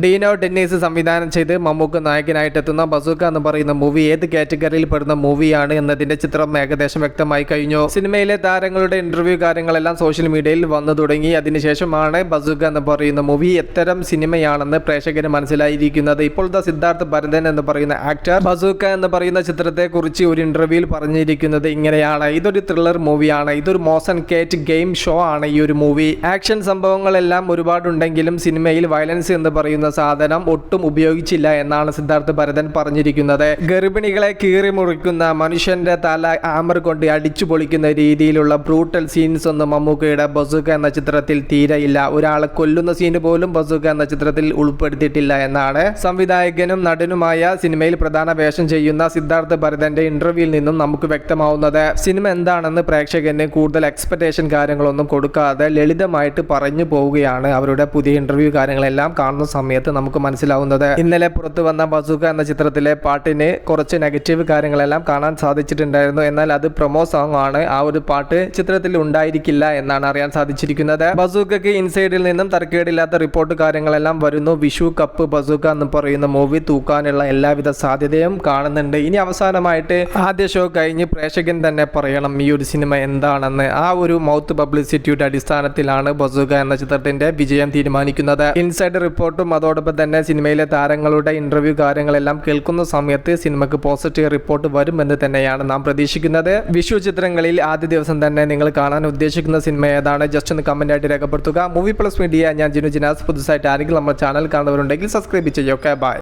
Dino Dennis സംവിധാനം ചെയ്ത് മമ്മൂക്ക നായകനായിട്ട് എത്തുന്ന ബസൂക്ക എന്ന് പറയുന്ന മൂവി ഏത് കാറ്റഗറിയിൽ പെടുന്ന മൂവിയാണ് എന്നതിന്റെ ചിത്രം ഏകദേശം വ്യക്തമായി കഴിഞ്ഞു. സിനിമയിലെ താരങ്ങളുടെ ഇന്റർവ്യൂ കാര്യങ്ങളെല്ലാം സോഷ്യൽ മീഡിയയിൽ വന്നു തുടങ്ങി. അതിനുശേഷമാണ് ബസൂക്ക എന്ന് പറയുന്ന മൂവി എത്തരം സിനിമയാണെന്ന് പ്രേക്ഷകന് മനസ്സിലായിരിക്കുന്നത്. ഇപ്പോഴത്തെ സിദ്ധാർത്ഥ് ഭരതൻ എന്ന് പറയുന്ന ആക്ടർ ബസൂക്ക എന്ന് പറയുന്ന ചിത്രത്തെ കുറിച്ച് ഒരു ഇന്റർവ്യൂവിൽ പറഞ്ഞിരിക്കുന്നത് ഇങ്ങനെയാണ്: ഇതൊരു ത്രില്ലർ മൂവിയാണ്, ഇതൊരു മോഷൻ കേറ്റ് ഗെയിം ഷോ ആണ് ഈ ഒരു മൂവി. ആക്ഷൻ സംഭവങ്ങളെല്ലാം ഒരുപാടുണ്ടെങ്കിലും സിനിമയിൽ വയലൻസ് എന്ന് പറയുന്ന സാധനം ഒട്ടും ഉപയോഗിച്ചില്ല എന്നാണ് സിദ്ധാർത്ഥ് ഭരതൻ പറഞ്ഞിരിക്കുന്നത്. ഗർഭിണികളെ കീറി മുറിക്കുന്ന, മനുഷ്യന്റെ തല ആമർ കൊണ്ട് അടിച്ചു പൊളിക്കുന്ന രീതിയിലുള്ള ബ്രൂട്ടൽ സീൻസ് ഒന്നും മമ്മൂക്കയുടെ ബസൂക്ക എന്ന ചിത്രത്തിൽ തീരെയില്ല. ഒരാളെ കൊല്ലുന്ന സീന് പോലും ബസൂക്ക എന്ന ചിത്രത്തിൽ ഉൾപ്പെടുത്തിയിട്ടില്ല എന്നാണ് സംവിധായകനും നടനുമായ സിനിമയിൽ പ്രധാന വേഷം ചെയ്യുന്ന സിദ്ധാർത്ഥ് ഭരതന്റെ ഇന്റർവ്യൂവിൽ നിന്നും നമുക്ക് വ്യക്തമാവുന്നത്. സിനിമ എന്താണെന്ന് പ്രേക്ഷകന് കൂടുതൽ എക്സ്പെക്ടേഷൻ കാര്യങ്ങളൊന്നും കൊടുക്കാതെ ലളിതമായിട്ട് പറഞ്ഞു പോവുകയാണ് അവരുടെ പുതിയ ഇന്റർവ്യൂ കാര്യങ്ങളെല്ലാം കാണുന്ന സമയത്ത് നമുക്ക് മനസ്സിലാവുന്നത്. ഇന്നലെ പുറത്തു വന്ന ബസൂക്ക എന്ന ചിത്രത്തിലെ പാട്ടിന് കുറച്ച് നെഗറ്റീവ് കാര്യങ്ങളെല്ലാം കാണാൻ സാധിച്ചിട്ടുണ്ടായിരുന്നു. എന്നാൽ അത് പ്രൊമോ സോങ് ആണ്. ആ ഒരു പാട്ട് ചിത്രത്തിൽ ഉണ്ടായിരിക്കില്ല എന്നാണ് അറിയാൻ സാധിച്ചിരിക്കുന്നത്. ബസൂക്കയ്ക്ക് ഇൻസൈഡിൽ നിന്നും തരക്കേടില്ലാത്ത റിപ്പോർട്ട് കാര്യങ്ങളെല്ലാം വരുന്നു. വിഷു കപ്പ് ബസൂക്ക എന്ന് പറയുന്ന മൂവി തൂക്കാനുള്ള എല്ലാവിധ സാധ്യതയും കാണുന്നുണ്ട്. ഇനി അവസാനമായിട്ട് ആദ്യ ഷോ കഴിഞ്ഞ് പ്രേക്ഷകൻ തന്നെ പറയണം ഈ ഒരു സിനിമ എന്താണെന്ന്. ആ ഒരു മൗത്ത് പബ്ലിസിറ്റിയുടെ അടിസ്ഥാനത്തിലാണ് ബസൂക്ക എന്ന ചിത്രത്തിന്റെ വിജയം തീരുമാനിക്കുന്നത്. ഇൻസൈഡ് റിപ്പോർട്ടും അതോടൊപ്പം തന്നെ സിനിമയിലെ താരങ്ങളുടെ ഇന്റർവ്യൂ കാര്യങ്ങളെല്ലാം കേൾക്കുന്ന സമയത്ത് സിനിമയ്ക്ക് പോസിറ്റീവ് റിപ്പോർട്ട് വരുമെന്ന് തന്നെയാണ് നാം പ്രതീക്ഷിക്കുന്നത്. വിഷു ചിത്രങ്ങളിൽ ആദ്യ ദിവസം തന്നെ നിങ്ങൾ കാണാൻ ഉദ്ദേശിക്കുന്ന സിനിമ ഏതാണ്? ജസ്റ്റ് ഒന്ന് കമന്റ് ആയിട്ട് രേഖപ്പെടുത്തുക. മൂവി പ്ലസ് മീഡിയ, ഞാൻ ജിനു ജിനാസ്. പുതുസായിട്ട് ആരെങ്കിലും നമ്മുടെ ചാനൽ കാണുന്നവരുണ്ടെങ്കിൽ സബ്സ്ക്രൈബ് ചെയ്യുക. Okay, by.